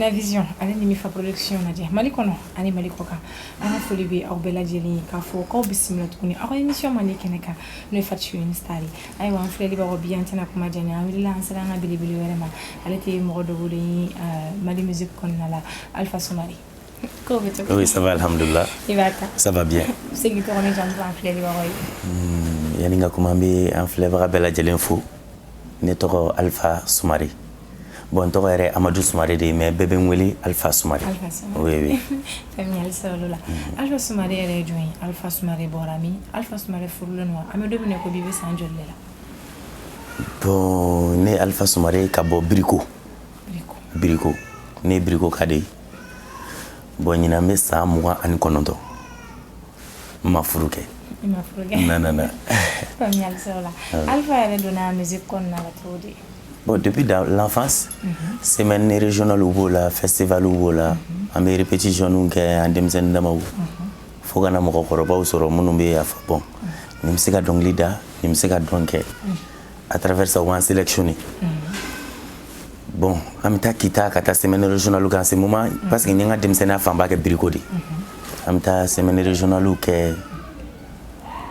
La Vision ale ni Mifa production naje Mali kono ani Mali koka ana foli be aw bela jeli ka fo ko bismillah tukuni aw émission mani keneka no fatu une stari ay wa frère liba bi antena ko majanya willa ansara na bili bili wala ma ale te mo do wuli Mali musique kon la Alpha Soumari. Oui, ça va, alhamdulillah. Ça va bien. C'est qui tourne jambe en frère liba roy. Yaninga kumambi en flavor bela jeli fo ne to Alpha Soumari. Bon, tu es Amadou Soumari, mais bébé Mweli Alpha Soumari. Oui, oui. Famille Salola. Alpha Soumari est joint. Alpha Soumari Borami. Alpha Soumari Fourle Noir. Amadou Bineko Bibi Sanjolela. Bon, né Alpha Soumari Kabo Brico. Brico. Né Brico Kade. Bon, il y a ça, moi, en Konondo. Ma Fourouke. Ma Fourouke. Non. Famille Salola. Alpha est donné à musique qu'on a la tournée. Bon, depuis l'enfance, semaine régionale ou la festival ou la amé répétition ou que en demzen damaou. Faut qu'on a mon corps ou sur mon numé à bon. Ni me sega donc leader, ni me sega donc à travers ça ou en sélectionné. Bon, amita kita kata semaine régionale ou en ce moment parce que n'y a demzen à famba que bricodi. Amita semaine régionale ou que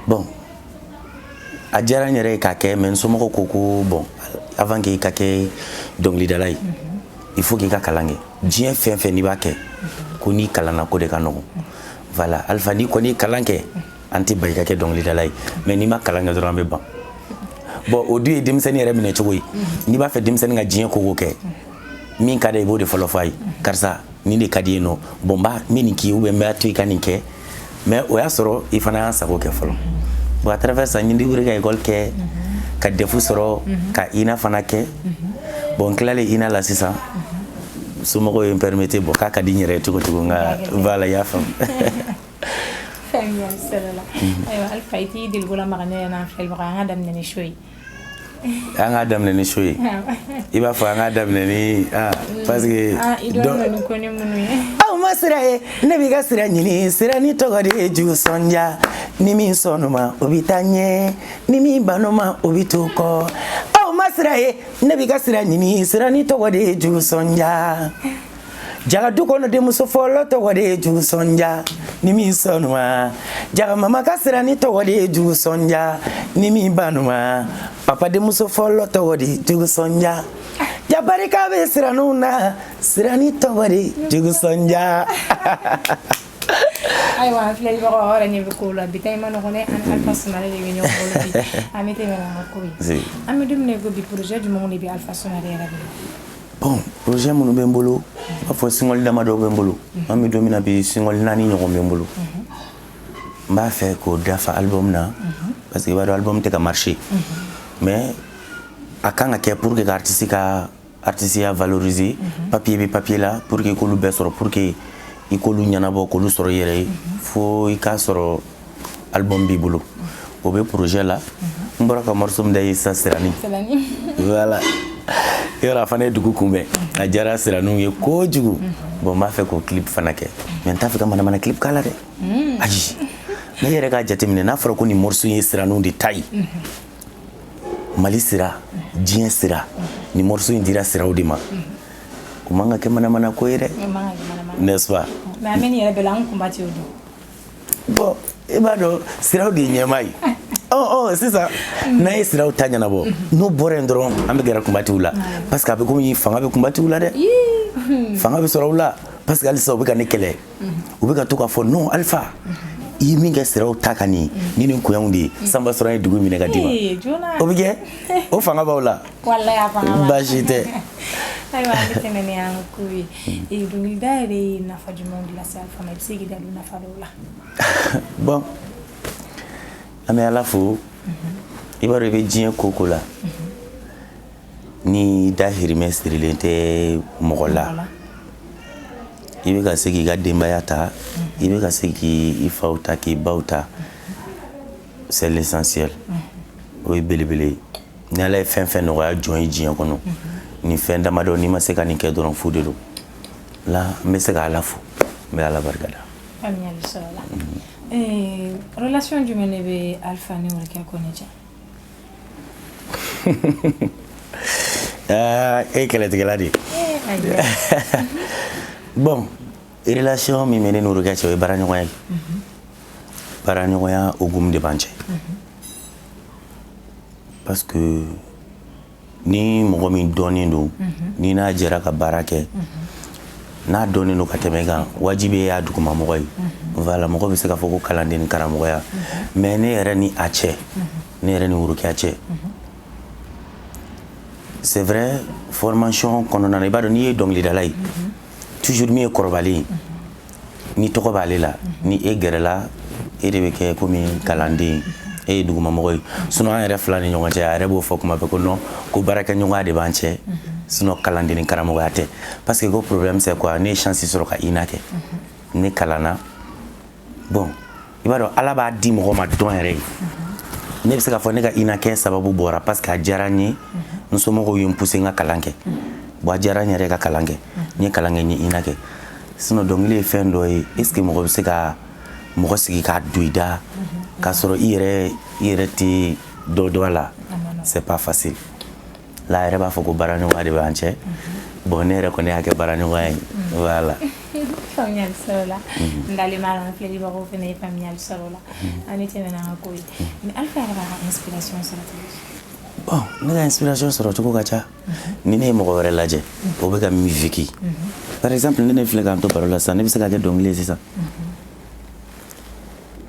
bon. A djara nyere kake men somoko koko bon. Avant qu'il y ait donc l'idée il faut qu'il y ait kalange bien fait ni bake koni kalana ko de kanogo voilà alpha ni koni kalange anti bayka ke donc l'idée mais ni ma kalange do rambe ban bon au dieu dimseni yere mine chogoy ni ba fait dimseni nga jien ko ke min kada ibo de follow fay karsa ni de kadi no bomba mini ki ube me atu kanike mais o ya soro ifana sa ko ke follow bon à travers ça ni di wure ga école ke ka defu soro ka ina fana ke bon klale ina la sisa sumo me permettre bon ka di nyere tuko nga vala ya fam famille salala ayo Alpha iti dil gola magane na fel bra adam ne shoyi anga adam ne shoyi iba fa anga adam ne parce que idon ko ni munu aw masira e ne biga sira nyini sira ni to gade ju sonja ni mi sonuma obitanye ni mi banuma obituko aw masira e ne biga sira nyini sira ni to gade ju sonja jaga duko no de muso folo to gade ju sonja ni mi sonuma jaga mama kasira ni to gade ju sonja ni mi banuma papa de muso folo to gade ju sonja jabari ka be sira nuna sira ni to gade ju sonja aywa filali ba ora ni ko la bitay man ko ne an Alpha Soumari de ñoo ko la bi amete mena ko bi am dum ne go bi projet du monde bi Alpha Soumari rabi bon projet mon bembolo ba fo singol dama do bembolo am domina bi singol nani ñoo bembolo mba fait ko dafa album na parce que ba album te ka marché mais akanga ke pour que artiste a valoriser papier là pour que ko lu besoro pour que ikolu nyanabo ko lu soro yere fo ika soro album bi bulu o be projet là mbora ka morsum day sa serani voilà yora fane dugu kumbe a jara seranu ye ko jugu bon ma fait ko clip fanake mais ta fait mana clip kala de aji ne yere ga jatimine na fara ko ni morsu ye seranu de tai mali sira dien sira ni morsu indira sira odima kumanga ke mana ko yere n'est-ce pas mais ameni yere belang kumbati odu bon ibado siraw di nyamai c'est ça na siraw tanya na bo no borendron ambe gara kumbati ula parce que abeko yi fanga be kumbati ula de fanga be soro ula parce que alisa obika nekele obika to ka fo non Alpha i minga siraw takani ni ko yawndi samba soro ay dugu mi negativa obige o fanga ba ula wallahi fanga ba jite aywa nitenene yangu kui idunidare na fa du monde la Alpha mais c'est gida na fa lola bon ame ala fo iba rebe jien kokola ni dahiri mestre lente mogola ibe ka segi ga dembayata ibe ka segi ifauta ki bauta c'est l'essentiel oui belebele ni ala fin no ya join jien kono ni fin damado ni ma seka ni ke doron fude do la me seka ala fo me ala bargada amia lisala relation du menebe Alpha ni wala ka koneja kele tigela di Bon, relation min mene n'uru kɛ cɛ o ye baaraɲɔgɔnya ye. Baaraɲɔgɔnya hokumu de b'an cɛ. Parce que ni mɔgɔ min dɔnnen don ni n'a jɛra ka baara kɛ n'a dɔnnen don ka tɛmɛ kan wajibi y'a duguma mɔgɔ ye. Voilà, mɔgɔ bɛ se ka fɔ ko kalanden ni karamɔgɔya mais ne yɛrɛ ni a cɛ ne yɛrɛ ni Worokiya cɛ c'est vrai formation kɔnɔna na i b'a dɔn n'i ye dɔnkilidala ye toujours min ye kɔrɔbalen ye ni tɔgɔ b'ale la ni e gɛrɛla e de bɛ kɛ komi kalanden e ye duguma mɔgɔ ye sinon an yɛrɛ fila ni ɲɔgɔn cɛ a yɛrɛ b'o fɔ kuma bɛɛ ko non ko baarakɛɲɔgɔnya de b'an cɛ sinon kalanden ni karamɔgɔya tɛ parce que ko problème c'est quoi ne ye chance sɔrɔ ka INA kɛ ne kalanna bon i b'a dɔn Ala b'a di mɔgɔ ma dɔn yɛrɛ ye ne bɛ se k'a fɔ ne ka INA kɛ sababu bɔra parce que a diyara n ye n somɔgɔw ye n pousser n ka kalan kɛ bon a diyara n yɛrɛ ka kalan kɛ n ye kalan kɛ n ye INA kɛ sinon dɔnkili ye fɛn dɔ ye est ce que mɔgɔ bɛ se ka mɔgɔ sigi k'a don i da k'a sɔrɔ i yɛrɛ tɛ dɔ dɔn a la c'est pas facile la yɛrɛ b'a fɔ ko baaraɲɔgɔnya de b'an cɛ bon ne yɛrɛ kɔni y'a kɛ baaraɲɔgɔnya ye voilà. Faamuyali sɔrɔ la ndale mara na filɛlibagaw fana ye faamuyali sɔrɔ la an tɛmɛna an ka ko ye mais Alpha yɛrɛ b'a ka inspiration sɔrɔ cogo bon ne ka inspiration sɔrɔ cogo ka ca ni ne ye mɔgɔ wɛrɛ lajɛ o bɛ ka min vécu par exemple ne filɛ k'an to baro la sisan ne bɛ se ka kɛ dɔnkili ye sisan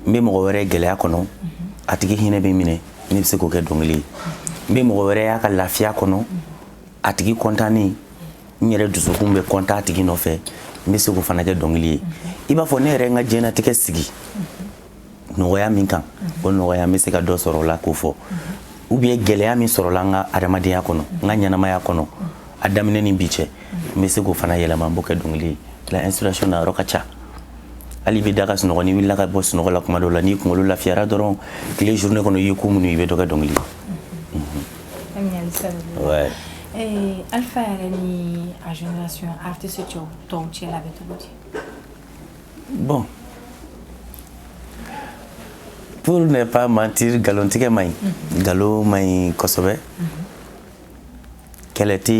n bɛ mɔgɔ wɛrɛ gɛlɛya kɔnɔ a tigi hinɛ bɛ minɛ ne bɛ se k'o kɛ dɔnkili ye n bɛ mɔgɔ wɛrɛ y'a ka lafiya kɔnɔ a tigi kɔntannen n yɛrɛ dusukun bɛ kɔntan a tigi nɔfɛ n bɛ se k'o fana kɛ dɔnkili ye i b'a fɔ ne yɛrɛ n ka diɲɛlatigɛ sigi nɔgɔya min kan o nɔgɔya n bɛ se ka dɔ sɔrɔ o la k'o fɔ ou bien gɛlɛya min sɔrɔla n ka adamadenya kɔnɔ n ka ɲɛnamaya kɔnɔ a daminɛ ni bi cɛ n bɛ se k'o fana yɛlɛma n b'o kɛ dɔnkili ye la inspiration na yɔrɔ ka ca hali bɛ da ka sunɔgɔ ni wulila ka bɔ sunɔgɔ la kuma dɔw la n'i kunkolo lafiyara dɔrɔn tile journée kɔnɔ i ye ko minnu i bɛ dɔ kɛ dɔnkili ye. Alpha yɛrɛ ni a génération artiste tɔw cɛla bɛ cogo di? Bon, pour ne pas mentir, galontigɛ ma ɲi galo ma ɲi kosɛbɛ kɛlɛ tɛ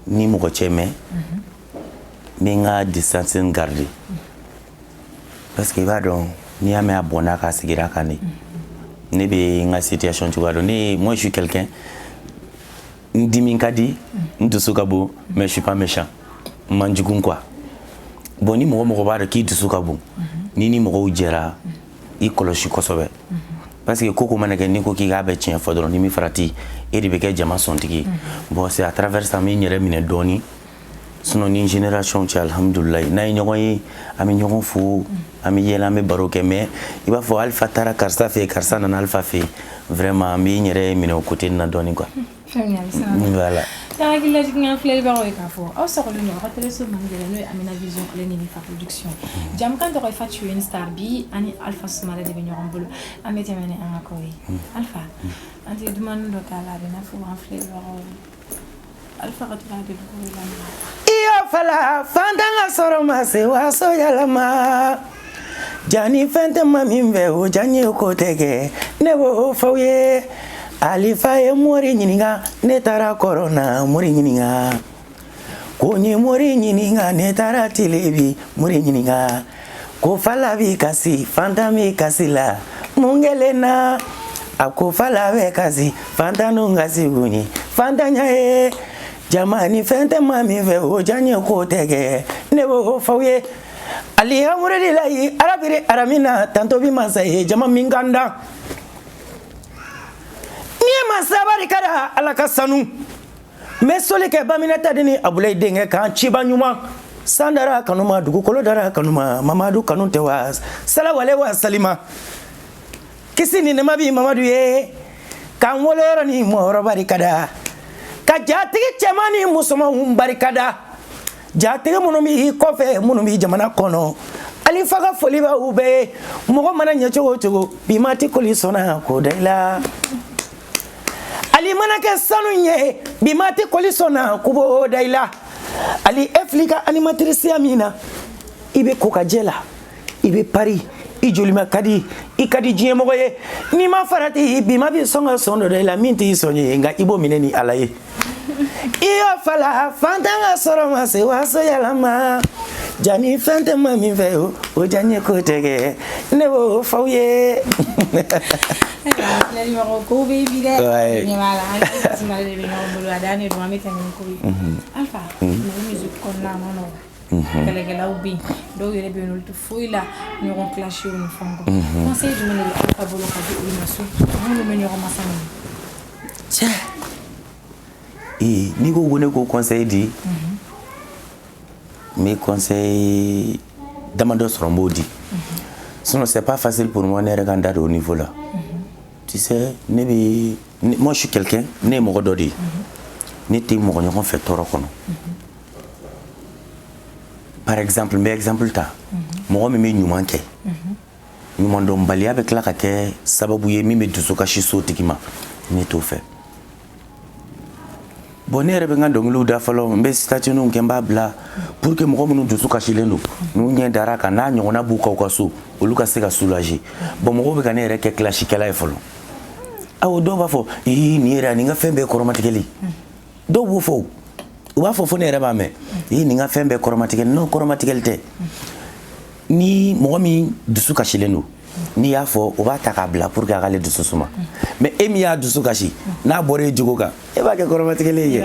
ni mɔgɔ cɛ mɛn n bɛ n ka distance garder parce que i b'a dɔn n'i y'a mɛn a bɔnna k'a sigira kan de ne bɛ n ka situation cogoya dɔn moi je suis quelqu'un n dimi ka di n dusu ka bon mais je suis pas méchant n man jugu quoi bon ni mɔgɔ b'a dɔn k'i dusu ka bon ni mɔgɔw jɛra i kɔlɔsi kosɛbɛ parce que ko mana kɛ n'i ko k'i k'a bɛɛ tiɲɛ fɔ dɔrɔn ni min farati e de bɛ kɛ jama sɔntigi bon c'est à travers ça n bɛ n yɛrɛ minɛ dɔɔni sinon ni génération cɛ alhamdulilayi n'a ye ɲɔgɔn ye an bɛ ɲɔgɔn fo an bɛ yɛlɛ an bɛ baro kɛ mais i b'a fɔ Alpha taara karisa fɛ yen karisa nana Alpha fɛ yen vraiment n bɛ n yɛrɛ minɛ o côté nin na dɔɔni quoi. Voilà. Yaa hakili lajigin an filɛlibagaw ye k'a fɔ aw sagolen don aw ka téléso manigɛlɛ n'o ye Amina Vision ale ni Nifa Production jamukan tɔgɔ ye Fatu Star bi ani Alpha Sumare de bɛ ɲɔgɔn bolo an bɛ tɛmɛ ni an ka ko ye Alpha an tɛ dumuni dɔ k'a la a bɛ n'a fɔ an filɛlibagaw Alpha ka to k'a bɛ dugu lamɛn. Iyo fala fantan ka sɔrɔ ma se waso yɛlɛma jani fɛn tɛ ma min fɛ o jan ye ko tɛ kɛ ne b'o f'aw ye Alifa ye mori ɲininka ne taara kɔrɔna mori ɲininka ko n ye mori ɲininka ne taara tilebi mori ɲininka ko fala b'i kasi fantan b'i kasi la mun kɛlen na a ko fala bɛ kasi fantanw kasi kun ye fantanya ye jama ni fɛn tɛ maa min fɛ o jan ye ko tɛ kɛ ne b'o f'aw ye alihamudulilayi arabiri aramina tanto bi masa ye jama min kan da masa barikada ala ka sanu n bɛ soli kɛ Baminata ni Abulayi denkɛ kan ciba ɲuman san dara kanuma dugukolo dara kanuma Mamadu kanu tɛ wa salawale wa salima kisi ni nɛɛma bi Mamadu ye k'an wolo yɔrɔ ni mɔyɔrɔ barikada ka jatigi cɛman ni musomanw barikada jatigi minnu b'i kɔfɛ minnu b'i jamana kɔnɔ Alifa ka foli b'u bɛɛ ye mɔgɔ mana ɲɛ cogo o cogo bi ma ti koli sɔnna ko da i la Ali mana kɛ sanu ye bi ma ti koli sɔnna ko b'o da i la Ali e filɛ i ka animatrice min na i bɛ kokajɛ la i bɛ pari i jolima ka di i ka di diɲɛmɔgɔ ye n'i ma farati bi ma bi sɔn ka sɔn dɔ da i la min t'i sɔn ye nka i b'o minɛ ni Ala ye Iyo fala fantanga soro ma se waso yalama jani fente ma mi veo o jani ko tege ne wo fawye la numéro ko be bi de ni wala ani ma le be no bulu adani do amita ni ko bi alfa na musique kon na no kala gala ubi do yele be no to fuila ni on clash on fango conseil du menu alfa bolo ka bi na su mo menu ko masana tiens et ni ko gone ko conseil di mes conseils demande sur modi sinon c'est pas facile pour moi de regarder au niveau là tu sais moi je suis quelqu'un né mo dodi ni ti mo ko fait toro kono par exemple mais exemple ta mo me nyuma ke nyuma ndo mbali avec la ka ke sababu ye mi me dusuka shiso tikima ni to fait bonere be ngando ngulu da falo mbe statue nu nkemba bla pour que mo munu dusu kashilendo nu nye daraka na nyona buka ukasu oluka seka soulager bon mo be kanere ke clash kala e folo awo do ba fo ni era ni nga fembe koromatikeli do bu fo u ba fo ne era ba me ni nga fembe koromatikeli no koromatikelte ni mo mi dusu kashilendo ni ya fo o ba takabla pour que agale dusu suma mais emi ya dusu kashi na bore jugoka e ba ke koromatikeli ye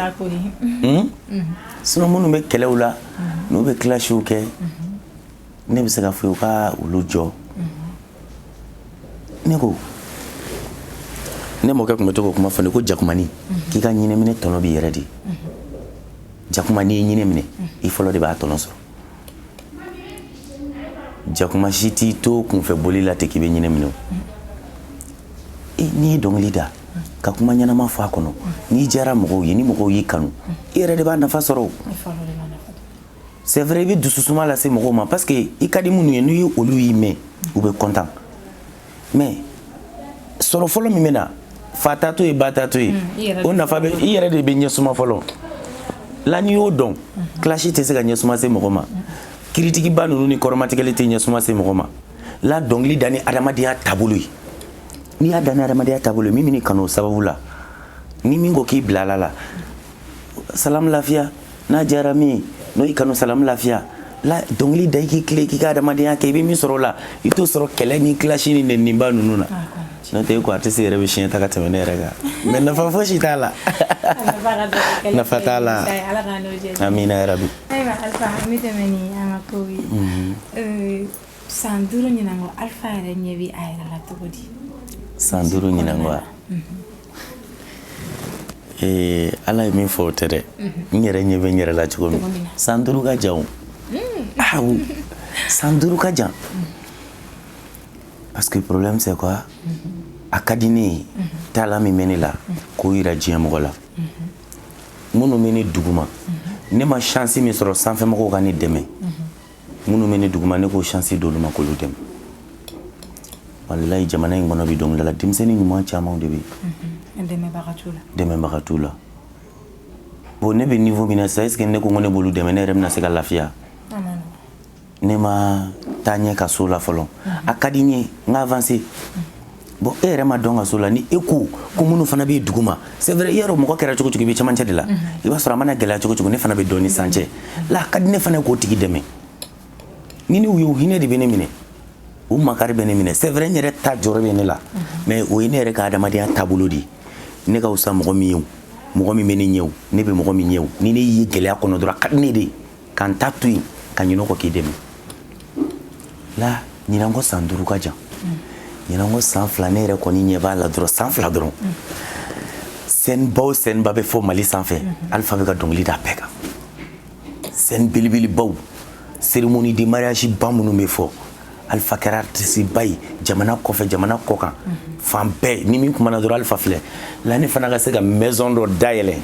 sinon munu be kelewla no be clash o ke ne be se ka fu ka ulujo ne ko ne mo ka kuma to ko kuma fa ne ko jakumani ki ka nyine mine tono bi yere di jakumani nyine mine il faut le débat tono so jakuma shiti to kun fe boli la te ki be nyine mine ni dong leader ka kuma nyana ma fa kono ni jara mo yi ni mo yi kanu yere de ba na fa soro c'est vrai bi dususuma la se mo ma parce que i kadi munu ye ni olu yi me ou be content mais soro folo mi mena fata to e bata to e on na fa be yere de be nyesuma folo la ni o don clash te se ga nyesuma se mo ma critique ba nunu ni koromatikeli te nyesuma se mo ma la dongli dani adamadiya tabulu ni adana adamadiya tabulu mimi ni kanu sababu la ni mingo ki blala la salam lafia na jarami no ikanu salam lafia la dongli dai ki kle ki ga adamadiya ke bi mi soro la ito soro kele ni clash ni ni ba nunu na no te ko artiste yere be shin ta ka temene rega men na fa fo shi tala na fatala amina ya rabbi aywa alfa mi temeni amakowi sanduro nyinango alfa re nyebi ayra la togodi sanduro nyinango ala mi fo tere nyere nyebe nyere la chugo sanduro ga jaw sanduro ka jam parce que le problème c'est quoi akadini tala mi menela ko ira jiya mogola munu meni duguma ne ma chance mi soro sanfɛ mɔgɔw ka ne dɛmɛ munu meni duguma ne ko chance dolu ma k'olu dɛmɛ wallahi jamana in kɔnɔ bi dɔnkili la denmisɛnnin ɲuman caman de bɛ dɛmɛbaga t'u la bon ne bɛ niveau min na sisan est ce que ne ko ne b'olu dɛmɛ ne yɛrɛ bɛna se ka lafiya ne ma taa ɲɛ ka so la fɔlɔ a ka di n ye n ka avancer bon e yɛrɛ ma dɔn ka so la ni e ko minnu fana bɛ duguma c'est vrai yɛrɛ mɔgɔ kɛra cogo cogo i bɛ cɛmancɛ de la i b'a sɔrɔ a mana gɛlɛya cogo cogo ne fana bɛ dɔn ni sancɛ la a ka di ne fana k'o tigi dɛmɛ ni ne y'o hinɛ de bɛ ne minɛ o makari bɛ ne minɛ c'est vrai n yɛrɛ ta jɔrɔ bɛ ne la mais o ye ne yɛrɛ ka adamadenya taabolo de ye ne ka wusa mɔgɔ min ye o mɔgɔ min bɛ ne ɲɛ o ne bɛ mɔgɔ min ɲɛ o ni ne ye gɛlɛya kɔnɔ dɔrɔn a ka di ne de ye ka n ta to yen ka ɲinɛ kɔ k'i dɛmɛ la ɲinan ko san 5 ka jan ɲinan ko san 2 ne yɛrɛ kɔni ɲɛ b'a la dɔrɔn san 2 dɔrɔn scène baw scène ba bɛ fɔ Mali sanfɛ Alpha bɛ ka dɔnkili da bɛɛ kan scène belebelebaw cérémonie de mariage ba minnu bɛ fɔ Alpha kɛra artiste ba ye jamana kɔfɛ jamana kɔ kan fan bɛɛ ni min kumana dɔrɔn Alpha filɛ la ne fana ka se ka maison dɔ dayɛlɛ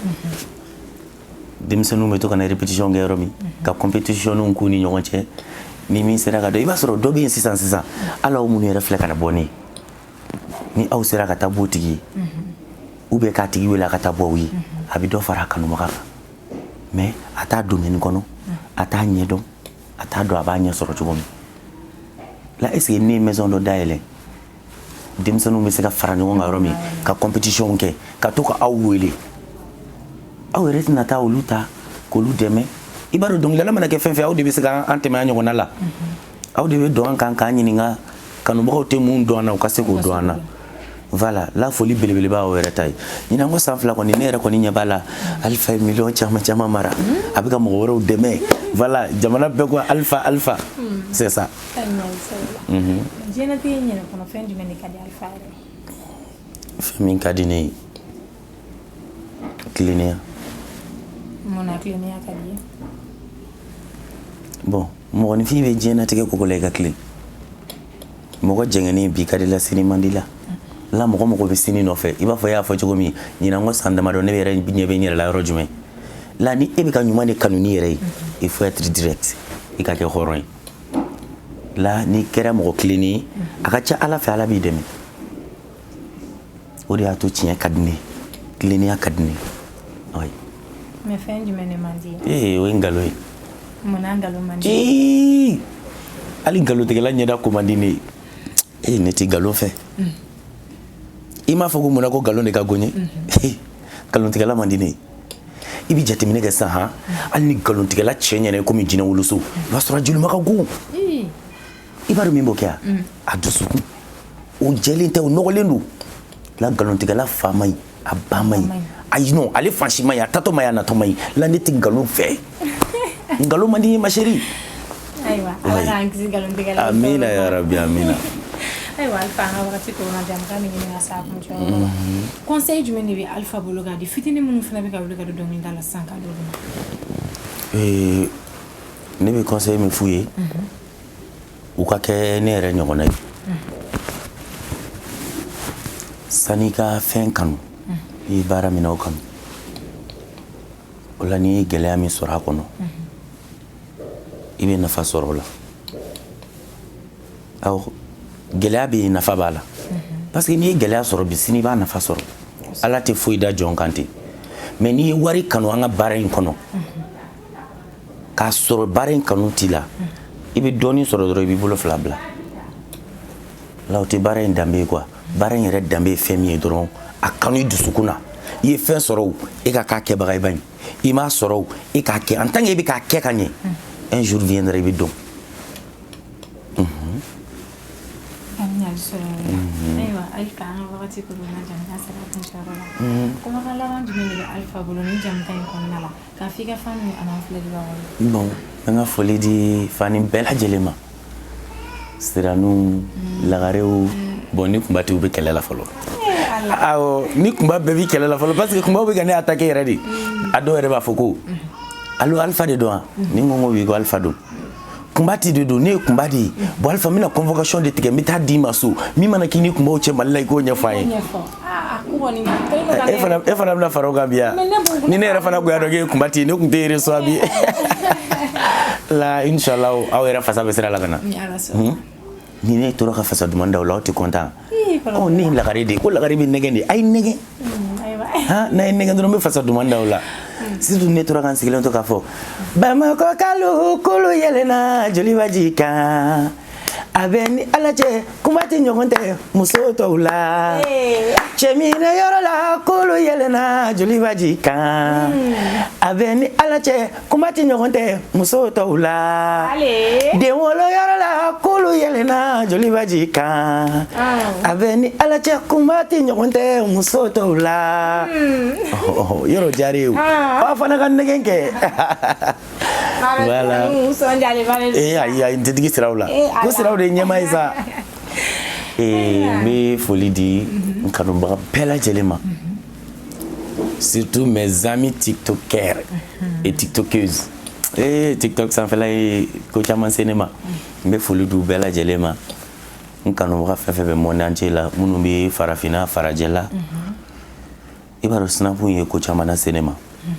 denmisɛnninw bɛ to ka na répétition kɛ yɔrɔ min ka compétition k'u ni ɲɔgɔn cɛ ni min sera ka dɔn i b'a sɔrɔ dɔ bɛ yen sisan ala aw minnu yɛrɛ filɛ ka na bɔ ne ye ni aw sera ka taa b'o tigi ye ou bien k'a tigi wele a ka taa bɔ aw ye a bɛ dɔ fara a kanubaga kan mais a t'a domaine kɔnɔ a t'a ɲɛ dɔn a t'a dɔn a b'a ɲɛ sɔrɔ cogo min la est ce que ne ye maison dɔ dayɛlɛ denmisɛnninw bɛ se ka fara ɲɔgɔn kan yɔrɔ min ka compétition kɛ ka to ka aw wele aw yɛrɛ tɛna taa olu ta k'olu dɛmɛ i b'a dɔn dɔnkilidala mana kɛ fɛn fɛn aw de bɛ se k'an tɛmɛ an ɲɔgɔnna la aw de bɛ dɔn an kan k'an ɲininka kanubagaw tɛ mun dɔn an na u ka se k'o dɔn an na voilà la foli belebeleba aw yɛrɛ ta ye ɲinan ko san 2 kɔni ne yɛrɛ kɔni ɲɛ b'a la Alpha ye miliyɔn caman mara a bɛ ka mɔgɔ wɛrɛw dɛmɛ voilà jamana bɛɛ ko Alpha c'est ça diɲɛlatigɛ ɲɛna kɔnɔ fɛn jumɛn de ka di Alpha yɛrɛ fɛn min ka di ne ye tilennenya munna tilennenya ka di ye bon mɔgɔninfin bɛ diɲɛlatigɛ koko la i ka tilen mɔgɔ jɛngɛnen bi ka di la sini man di la la mɔgɔ bɛ sini nɔfɛ i b'a fɔ i y'a fɔ cogo min ɲinan ko san damadɔ ne yɛrɛ ɲɛ bɛ n yɛrɛ la yɔrɔ jumɛn la ni e bɛ ka ɲuman de kanu ni yɛrɛ ye il faut être direct i ka kɛ hɔrɔn ye la ni kɛra mɔgɔ tilennen ye a ka ca Ala fɛ Ala b'i dɛmɛ o de y'a to tiɲɛ ka di ne tilennenya ka di ne oui mais fɛn jumɛn de man di ye o ye ngalon ye munna ngalon man di ye hali ngalontigɛla ɲɛda ko man di ne ye ne tɛ ngalon fɛ i m'a fɔ ko munna ko ngalon de ka go n ye ngalontigɛla man di ne ye i bɛ jateminɛ kɛ sisan hali ni ngalontigɛla cɛ ɲɛna komi jinɛ woloso i b'a sɔrɔ a jolima ka go i b'a dɔn min b'o kɛ a dusukun o jɛlen tɛ o nɔgɔlen don la ngalontigɛla fa ma ɲi a ba ma ɲi ayi non ale fan si ma ɲi a tatɔ ma ɲi a natɔ ma ɲi la ne tɛ ngalon fɛ ngalon man di n ye ma chérie ayiwa Ala k'an kisi ngalontigɛla amina ya rabbi amina ayiwa Alpha an ka wagati korona jamukan bɛ ɲini ka se a kuncɛyɔrɔ la conseil jumɛn de bɛ Alpha bolo k'a di fitinin minnu fana bɛ ka wuli ka don dɔnkilida la sisan k'a d'olu ma ne bɛ conseil min f'u ye u ka kɛ ne yɛrɛ ɲɔgɔnna ye sani ka fɛn kanu i ye baara min na o kanu o la n'i ye gɛlɛya min sɔrɔ a kɔnɔ i bɛ nafa sɔrɔ o la awɔ gɛlɛya bɛ yen nafa b'a la parce que n'i ye gɛlɛya sɔrɔ bi sini i b'a nafa sɔrɔ Ala tɛ foyi da jɔn kan ten mais n'i ye wari kanu an ka baara in kɔnɔ k'a sɔrɔ baara in kanu t'i la i bɛ dɔɔnin sɔrɔ dɔrɔn i b'i bolo fila bila la o tɛ baara in danbe ye quoi baara in yɛrɛ danbe ye fɛn min ye dɔrɔn a kanu i dusukun na i ye fɛn sɔrɔ o e ka k'a kɛbaga i ba in i m'a sɔrɔ o e k'a kɛ en tant que e bɛ k'a kɛ ka ɲɛ un jour viendra i bɛ dɔn ayiwa Alpha an ka wagati korona jamukan sera a kuncɛyɔrɔ la kumakan laban jumɛn de bɛ Alpha bolo ni jamukan in kɔnɔna la k'a fɔ i ka fan min an'an filɛbagaw ye bon an ka foli di fani bɛɛ lajɛlen ma siraniw lagarew bon ni kunbatiw bɛ kɛlɛ la fɔlɔ awɔ ni kunba bɛɛ bɛ kɛlɛ la fɔlɔ parce que kunbaw bɛ ka ne attaquer yɛrɛ de a dɔw yɛrɛ b'a fɔ ko allo Alpha de don wa ni n ko n ko oui ko Alpha don kunbati de don ne ye kunba de ye bon Alpha n bɛna convocation de tigɛ n bɛ taa d'i ma so min mana k'i ni kunbaw cɛ Mali la i k'o ɲɛfɔ an ye e fana bɛna fara o kan bi ya ni ne yɛrɛ fana tun y'a dɔn k'e ye kunbati ye ne tun tɛ reçoit bi la inchallah aw yɛrɛ fasa bɛ sira la ka na ni ne tora ka fasa duman da o la aw tɛ content ne ye lagare de ye ko lagare bɛ nɛgɛn de a ye nɛgɛn n'a ye nɛgɛn dɔrɔn n bɛ fasa duman da o la surtout ne tora ka n sigilen to k'a fɔ Bamakɔ kalo kolo yɛlɛnna joli b'a ji kan a bɛ ni Ala cɛ kuma tɛ ɲɔgɔn tɛ muso tɔw la cɛminɛ yɔrɔ la kolo yɛlɛnna joli b'a ji kan a bɛ ni Ala cɛ kuma tɛ ɲɔgɔn tɛ muso tɔw la den wolo yɔrɔ la kolo yɛlɛnna joli b'a ji kan a bɛ ni Ala cɛ kuma tɛ ɲɔgɔn tɛ muso tɔw la yɔrɔ diyara ye o aw fana ka nɛgɛn kɛ voilà ayi n tɛ digi siraw la ko siraw de ye ɲɛma ye sa n bɛ foli di n kanubaga bɛɛ lajɛlen ma surtout mes amis tiktokers et tiktokeuses tiktok sanfɛla ye ko caman se ne ma n bɛ foli di u bɛɛ lajɛlen ma n kanubaga fɛn fɛn bɛ monde entier la minnu bɛ farafinna farajɛ la i b'a dɔn sinapu ye ko caman lase ne ma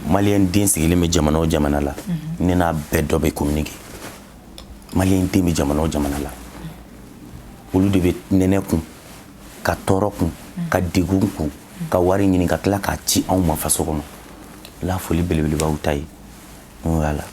maliyɛn den sigilen bɛ jamana o jamana la ne n'a bɛɛ dɔ bɛ communiquer maliyɛn den bɛ jamana o jamana la olu de bɛ nɛnɛ kun ka tɔɔrɔ kun ka degun kun ka wari ɲini ka tila k'a ci anw ma faso kɔnɔ la foli belebelebaw ta ye voilà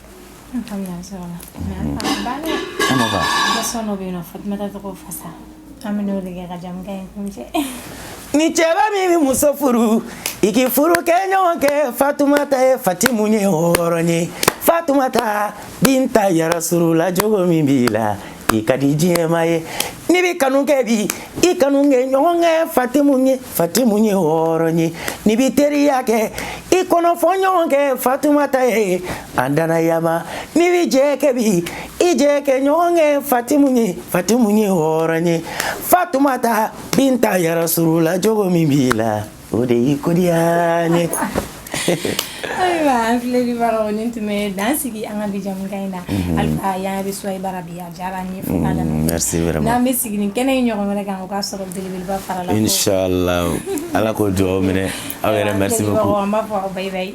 ni cɛba min bɛ muso furu i k'i furu kɛ ɲɔgɔn kɛ Fatumata ye Fatimu ye hɔrɔn ye Fatumata Binta Yarasurula jogo min b'i la i ka di diɲɛma ye ni bɛ kanu kɛ bi i kanu kɛ ɲɔgɔn kɛ Fatimu ye hɔrɔn ye ni bɛ teriya kɛ i kɔnɔ fɔ ɲɔgɔn kɛ Fatumata ye a danaya ma ni bɛ jɛ kɛ bi i jɛ kɛ ɲɔgɔn kɛ Fatimu ye hɔrɔn ye Fatumata Binta Yarasurula jogo min b'i la o de y'i kodiya n ye. Ayiwa an filɛli bagaw nin tun bɛ dan sigi an ka bi jamukan in na Alifa y'an bɛ Suwayi Bara bi a diyara an ye fo k'a dama merci vraiment n'an bɛ sigi nin kɛnɛ in ɲɔgɔn wɛrɛ kan o k'a sɔrɔ belebeleba farala ko Inch'Allah Ala k'o dugawu minɛ aw yɛrɛ merci beaucoup an b'a fɔ aw bye bye.